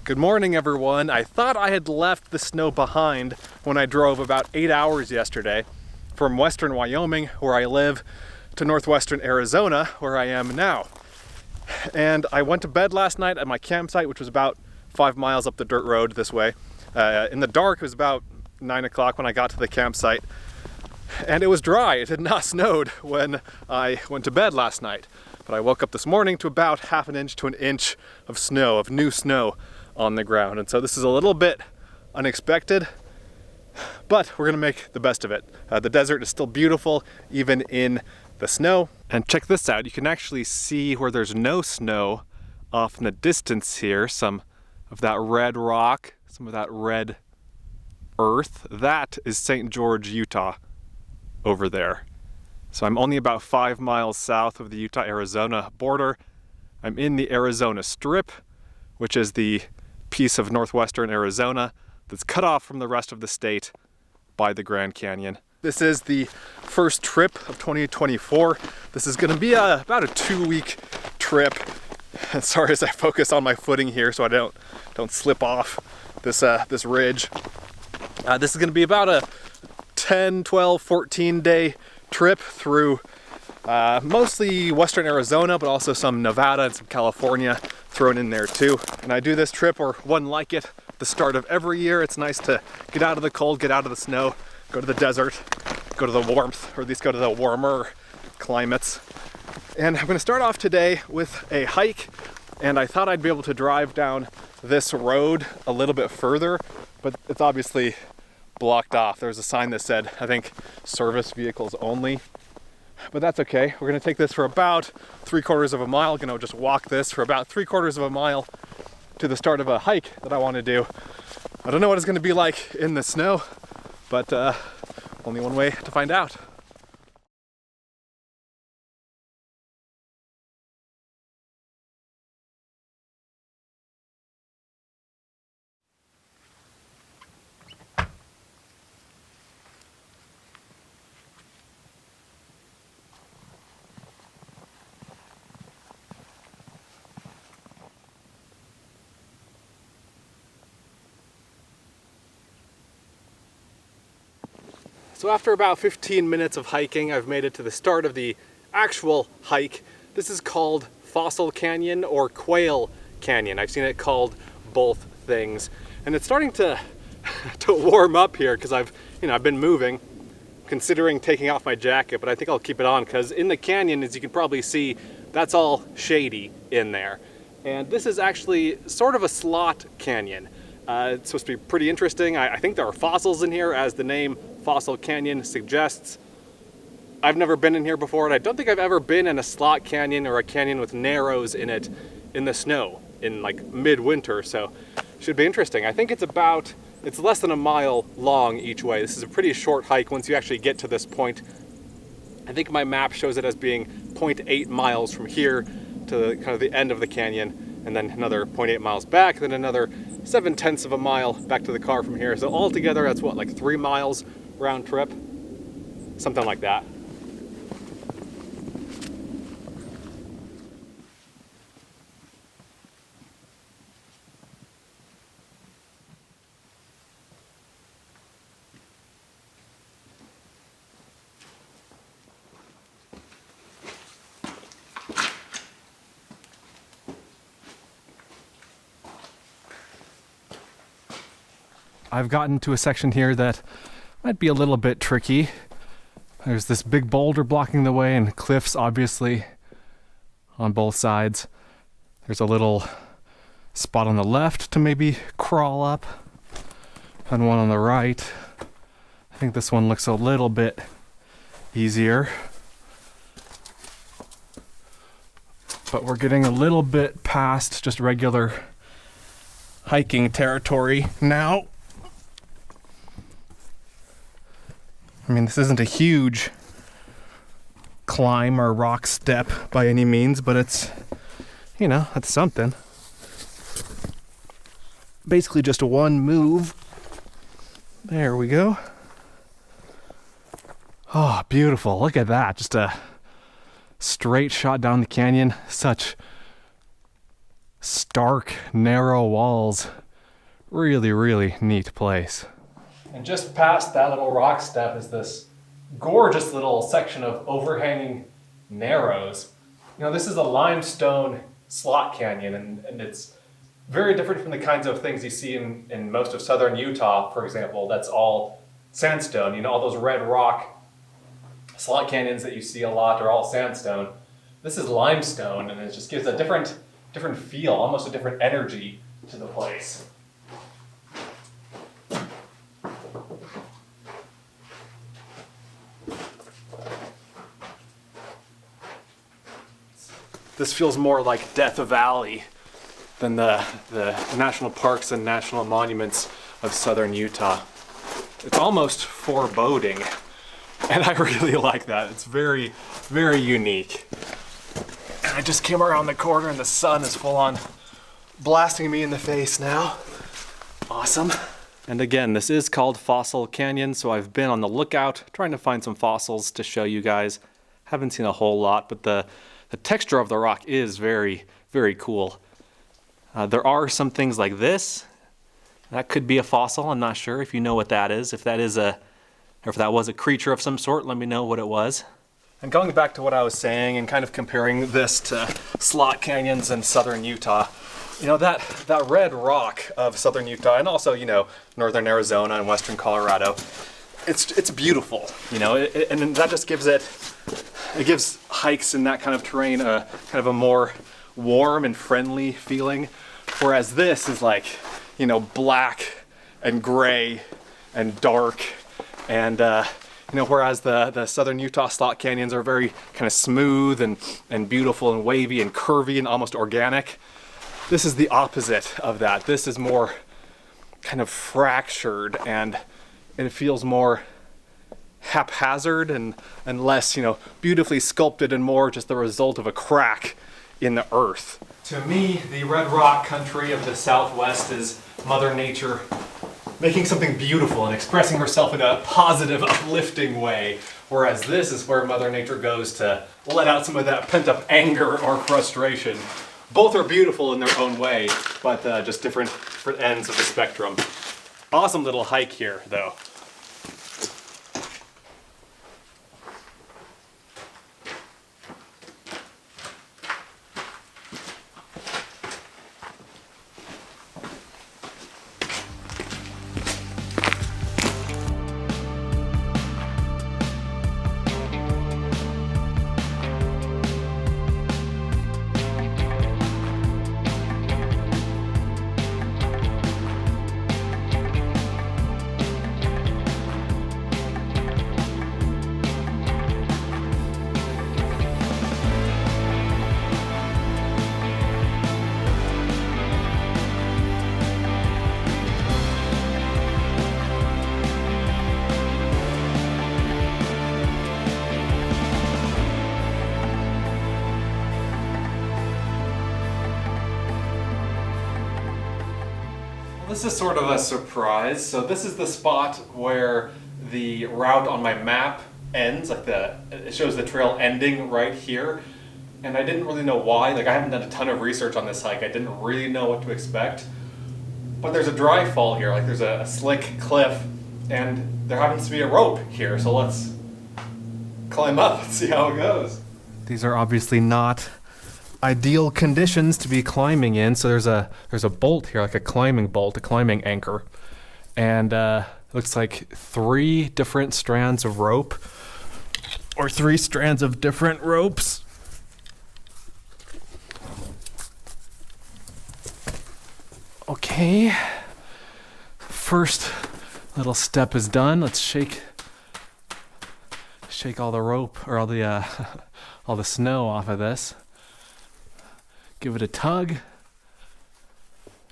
Good morning, everyone. I thought I had left the snow behind when I drove about 8 hours yesterday from western Wyoming, where I live, to northwestern Arizona, where I am now. And I went to bed last night at my campsite, which was about 5 miles up the dirt road this way. In the dark, it was about 9 o'clock when I got to the campsite. And it was dry. It had not snowed when I went to bed last night. But I woke up this morning to about half an inch to an inch of snow, of new snow on the ground. And so this is a little bit unexpected, but we're gonna make the best of it. The desert is still beautiful, even in the snow. And check this out. You can actually see where there's no snow off in the distance here. Some of that red rock, some of that red earth. That is St. George, Utah over there. So I'm only about 5 miles south of the Utah-Arizona border. I'm in the Arizona Strip, which is the piece of northwestern Arizona that's cut off from the rest of the state by the Grand Canyon. This is the first trip of 2024. This is going to be about a 2-week trip. And sorry as I focus on my footing here so I don't slip off this ridge. This is going to be about a 10, 12, 14 day trip through mostly western Arizona, but also some Nevada and some California thrown in there too. And I do this trip, or one like it, the start of every year. It's nice to get out of the cold, get out of the snow, go to the desert, go to the warmth, or at least go to the warmer climates. And I'm going to start off today with a hike, and I thought I'd be able to drive down this road a little bit further, but it's obviously blocked off. There's a sign that said, I think, service vehicles only. But that's okay. We're gonna take this for about 3/4 of a mile. Gonna just walk this for about 3/4 of a mile to the start of a hike that I want to do. I don't know what it's gonna be like in the snow, but only one way to find out. So after about 15 minutes of hiking, I've made it to the start of the actual hike. This is called Fossil Canyon or Quail Canyon. I've seen it called both things. And it's starting to warm up here because I've been moving, considering taking off my jacket, but I think I'll keep it on because in the canyon, as you can probably see, that's all shady in there. And this is actually sort of a slot canyon. It's supposed to be pretty interesting. I think there are fossils in here, as the name Fossil Canyon suggests. I've never been in here before, and I don't think I've ever been in a slot canyon or a canyon with narrows in it in the snow in like midwinter, so should be interesting. I think it's less than a mile long each way. This is a pretty short hike once you actually get to this point. I think my map shows it as being 0.8 miles from here to kind of the end of the canyon, and then another 0.8 miles back, then another 7/10 of a mile back to the car from here. So altogether, that's what, like 3 miles round trip? Something like that. I've gotten to a section here that might be a little bit tricky. There's this big boulder blocking the way and cliffs obviously on both sides. There's a little spot on the left to maybe crawl up and one on the right. I think this one looks a little bit easier. But we're getting a little bit past just regular hiking territory now. I mean, this isn't a huge climb or rock step by any means, but it's, it's something. Basically just one move. There we go. Oh, beautiful. Look at that. Just a straight shot down the canyon. Such stark, narrow walls. Really, really neat place. And just past that little rock step is this gorgeous little section of overhanging narrows. You know, this is a limestone slot canyon, and it's very different from the kinds of things you see in most of southern Utah, for example. That's all sandstone. You know, all those red rock slot canyons that you see a lot are all sandstone. This is limestone, and it just gives a different feel, almost a different energy to the place. This feels more like Death Valley than the national parks and national monuments of southern Utah. It's almost foreboding, and I really like that. It's very, very unique. And I just came around the corner and the sun is full on blasting me in the face now. Awesome. And again, this is called Fossil Canyon, so I've been on the lookout trying to find some fossils to show you guys. Haven't seen a whole lot, but the texture of the rock is very, very cool. There are some things like this. That could be a fossil. I'm not sure if you know what that is. If that was a creature of some sort, let me know what it was. And going back to what I was saying and kind of comparing this to slot canyons in southern Utah, you know, that red rock of southern Utah, and also, you know, northern Arizona and western Colorado, it's beautiful, you know, and that just gives it gives hikes in that kind of terrain a kind of a more warm and friendly feeling, whereas this is like, you know, black and gray and dark, and you know, whereas the southern Utah slot canyons are very kind of smooth and beautiful and wavy and curvy and almost organic. This is the opposite of that. This is more kind of fractured, and it feels more haphazard and less, you know, beautifully sculpted and more just the result of a crack in the earth. To me, the red rock country of the Southwest is Mother Nature making something beautiful and expressing herself in a positive, uplifting way, whereas this is where Mother Nature goes to let out some of that pent-up anger or frustration. Both are beautiful in their own way, but just different ends of the spectrum. Awesome little hike here, though. This is sort of a surprise. So this is the spot where the route on my map ends, like it shows the trail ending right here. And I didn't really know why. Like, I haven't done a ton of research on this hike. I didn't really know what to expect. But there's a Dryfall here, like there's a slick cliff, and there happens to be a rope here. So let's climb up and see how it goes. These are obviously not ideal conditions to be climbing in, so there's a bolt here, like a climbing bolt, a climbing anchor, and looks like 3 different strands of rope, or 3 strands of different ropes. Okay, first little step is done. Let's shake all the rope, or all the snow off of this. Give it a tug.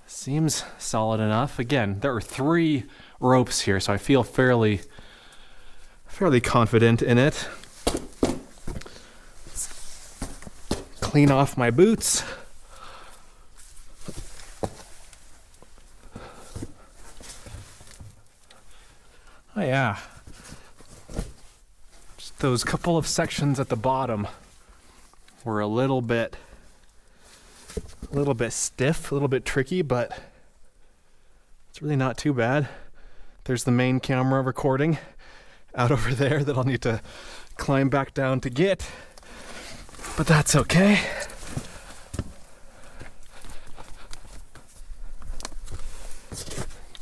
Seems solid enough. Again, there are 3 ropes here, so I feel fairly confident in it. Let's clean off my boots. Oh yeah. Just those couple of sections at the bottom were a little bit A little bit stiff, a little bit tricky, but it's really not too bad. There's the main camera recording out over there that I'll need to climb back down to get, but that's okay.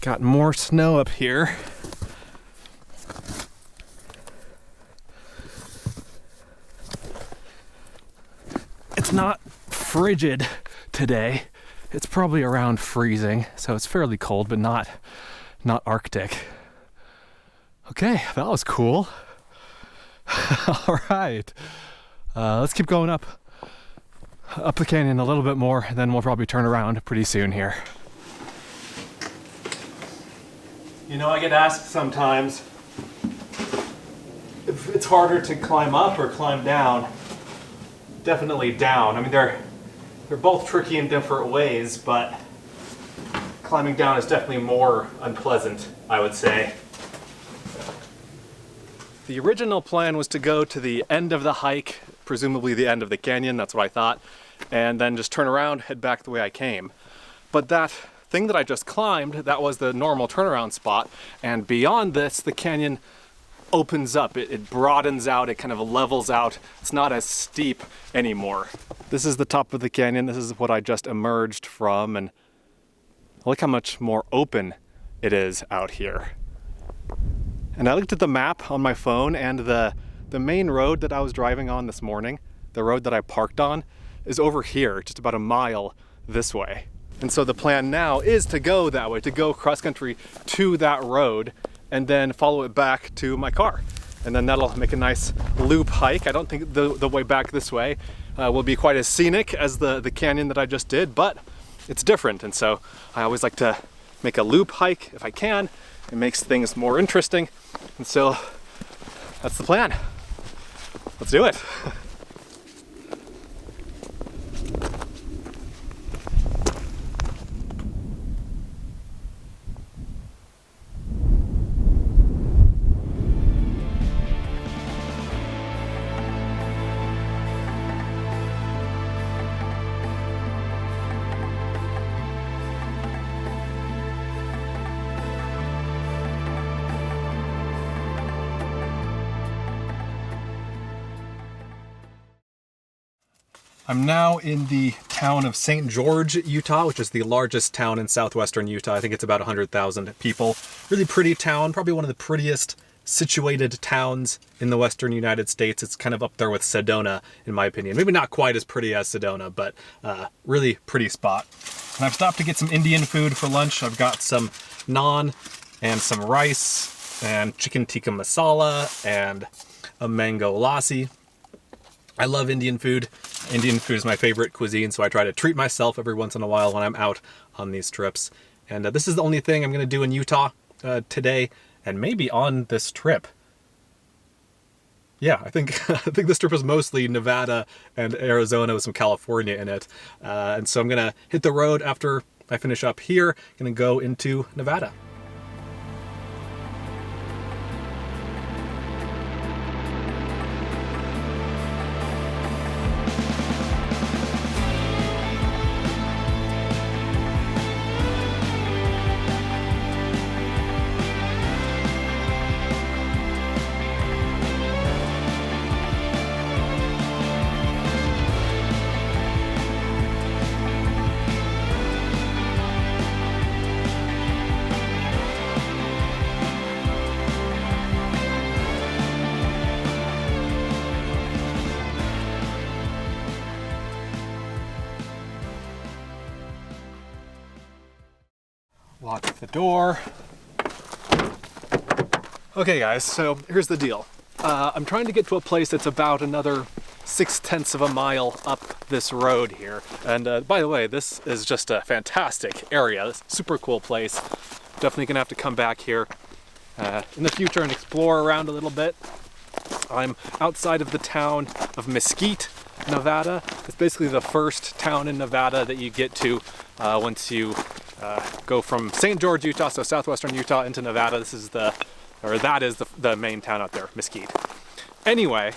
Got more snow up here. It's not frigid today. It's probably around freezing, so it's fairly cold, but not Arctic. Okay, that was cool. All right, let's keep going up the canyon a little bit more, and then we'll probably turn around pretty soon here. You know, I get asked sometimes if it's harder to climb up or climb down. Definitely down. I mean, they're both tricky in different ways, but climbing down is definitely more unpleasant, I would say. The original plan was to go to the end of the hike, presumably the end of the canyon, that's what I thought, and then just turn around, head back the way I came. But that thing that I just climbed, that was the normal turnaround spot, and beyond this, the canyon opens up, it broadens out, it kind of levels out. It's not as steep anymore. This is the top of the canyon. This is what I just emerged from, and look how much more open it is out here. And I looked at the map on my phone, and the main road that I was driving on this morning, the road that I parked on, is over here, just about a mile this way. And so the plan now is to go that way, to go cross country to that road, and then follow it back to my car. And then that'll make a nice loop hike. I don't think the way back this way will be quite as scenic as the canyon that I just did, but it's different. And so I always like to make a loop hike if I can. It makes things more interesting. And so that's the plan. Let's do it. I'm now in the town of St. George, Utah, which is the largest town in southwestern Utah. I think it's about 100,000 people. Really pretty town, probably one of the prettiest situated towns in the western United States. It's kind of up there with Sedona, in my opinion. Maybe not quite as pretty as Sedona, but really pretty spot. And I've stopped to get some Indian food for lunch. I've got some naan and some rice and chicken tikka masala and a mango lassi. I love Indian food. Indian food is my favorite cuisine, so I try to treat myself every once in a while when I'm out on these trips. And this is the only thing I'm going to do in Utah today, and maybe on this trip. Yeah, I think this trip is mostly Nevada and Arizona with some California in it. And so I'm going to hit the road after I finish up here. Going to go into Nevada. Lock the door. Okay guys, so here's the deal. I'm trying to get to a place that's about another 0.6 of a mile up this road here. And by the way, this is just a fantastic area. This super cool place. Definitely gonna have to come back here in the future and explore around a little bit. I'm outside of the town of Mesquite, Nevada. It's basically the first town in Nevada that you get to once you go from St. George, Utah, so southwestern Utah into Nevada. That is the main town out there, Mesquite. Anyway,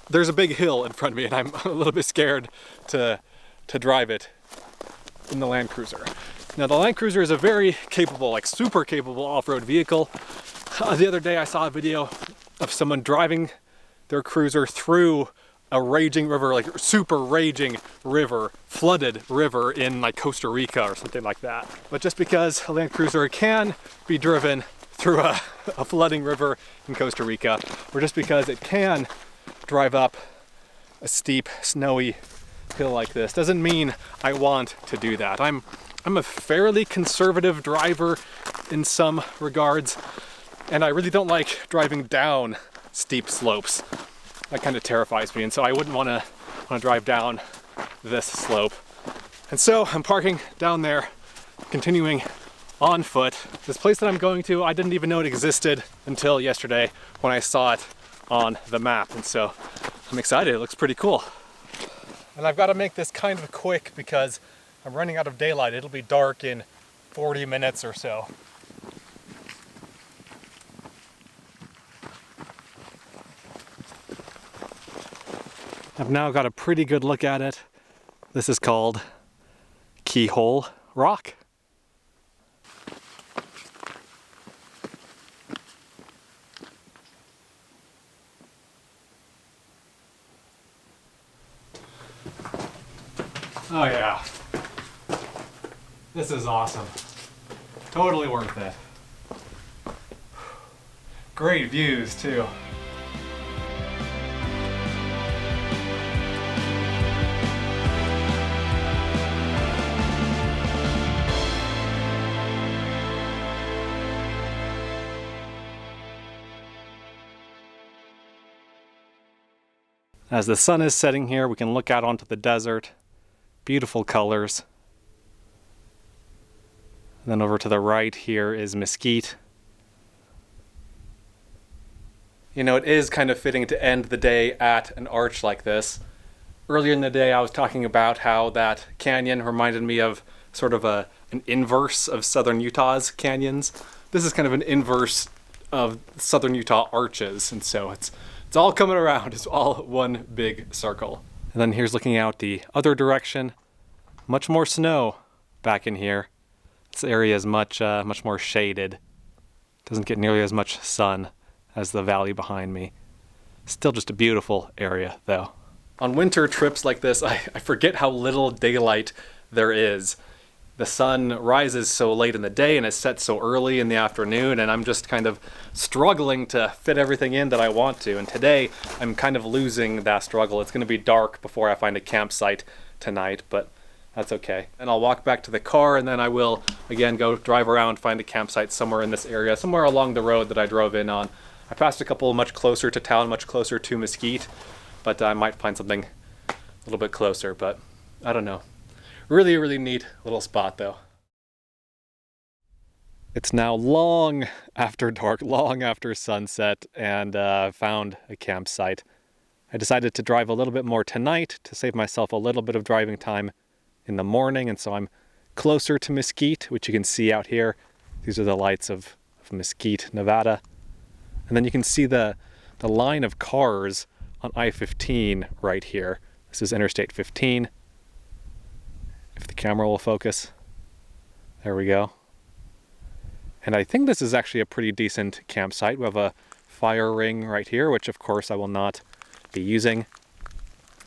there's a big hill in front of me, and I'm a little bit scared to to drive it in the Land Cruiser. Now the Land Cruiser is a very capable, like super capable off-road vehicle. The other day I saw a video of someone driving their cruiser through a raging river, like super raging river, flooded river in like Costa Rica or something like that. But just because a Land Cruiser can be driven through a flooding river in Costa Rica, or just because it can drive up a steep, snowy hill like this, doesn't mean I want to do that. I'm a fairly conservative driver in some regards, and I really don't like driving down steep slopes. That kind of terrifies me, and so I wouldn't want to drive down this slope. And so I'm parking down there, continuing on foot. This place that I'm going to, I didn't even know it existed until yesterday when I saw it on the map, and so I'm excited. It looks pretty cool. And I've got to make this kind of quick because I'm running out of daylight. It'll be dark in 40 minutes or so. I've now got a pretty good look at it. This is called Keyhole Rock. Oh yeah, this is awesome. Totally worth it. Great views too. As the sun is setting here, we can look out onto the desert. Beautiful colors. And then over to the right here is Mesquite. You know, it is kind of fitting to end the day at an arch like this. Earlier in the day I was talking about how that canyon reminded me of sort of an inverse of southern Utah's canyons. This is kind of an inverse of southern Utah arches, and so it's all coming around. It's all one big circle. And then here's looking out the other direction. Much more snow back in here. This area is much more shaded. Doesn't get nearly as much sun as the valley behind me. Still just a beautiful area though. On winter trips like this, I forget how little daylight there is. The sun rises so late in the day and it sets so early in the afternoon, and I'm just kind of struggling to fit everything in that I want to. And today I'm kind of losing that struggle. It's going to be dark before I find a campsite tonight, but that's okay. And I'll walk back to the car, and then I will again go drive around, find a campsite somewhere in this area, somewhere along the road that I drove in on. I passed a couple much closer to town, much closer to Mesquite, but I might find something a little bit closer, but I don't know. Really, really neat little spot though. It's now long after dark, long after sunset, and found a campsite. I decided to drive a little bit more tonight to save myself a little bit of driving time in the morning, and so I'm closer to Mesquite, which you can see out here. These are the lights of Mesquite, Nevada. And then you can see the line of cars on I-15 right here. This is Interstate 15. If the camera will focus. There we go. And I think this is actually a pretty decent campsite. We have a fire ring right here, which of course I will not be using.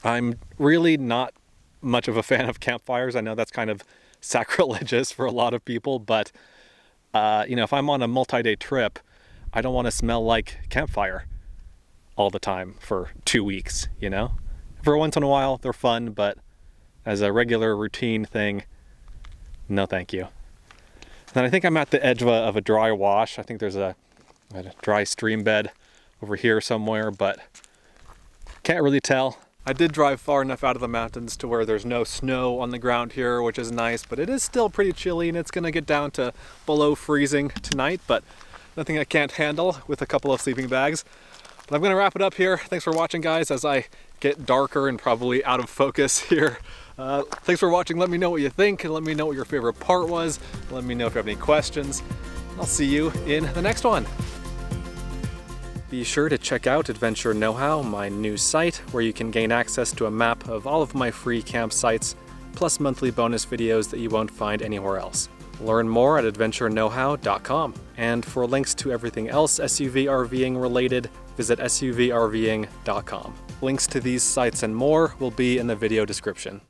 I'm really not much of a fan of campfires. I know that's kind of sacrilegious for a lot of people, but you know, if I'm on a multi-day trip, I don't want to smell like campfire all the time for 2 weeks, you know? For once in a while, they're fun, but as a regular routine thing, no thank you. And I think I'm at the edge of a dry wash. I think there's a dry stream bed over here somewhere, but can't really tell. I did drive far enough out of the mountains to where there's no snow on the ground here, which is nice, but it is still pretty chilly, and it's gonna get down to below freezing tonight, but nothing I can't handle with a couple of sleeping bags. But I'm gonna wrap it up here. Thanks for watching, guys, as I get darker and probably out of focus here. Thanks for watching. Let me know what you think, and let me know what your favorite part was. Let me know if you have any questions. I'll see you in the next one. Be sure to check out Adventure Know-How, my new site, where you can gain access to a map of all of my free campsites plus monthly bonus videos that you won't find anywhere else. Learn more at adventureknowhow.com. And for links to everything else SUV RVing related, visit suvrving.com. Links to these sites and more will be in the video description.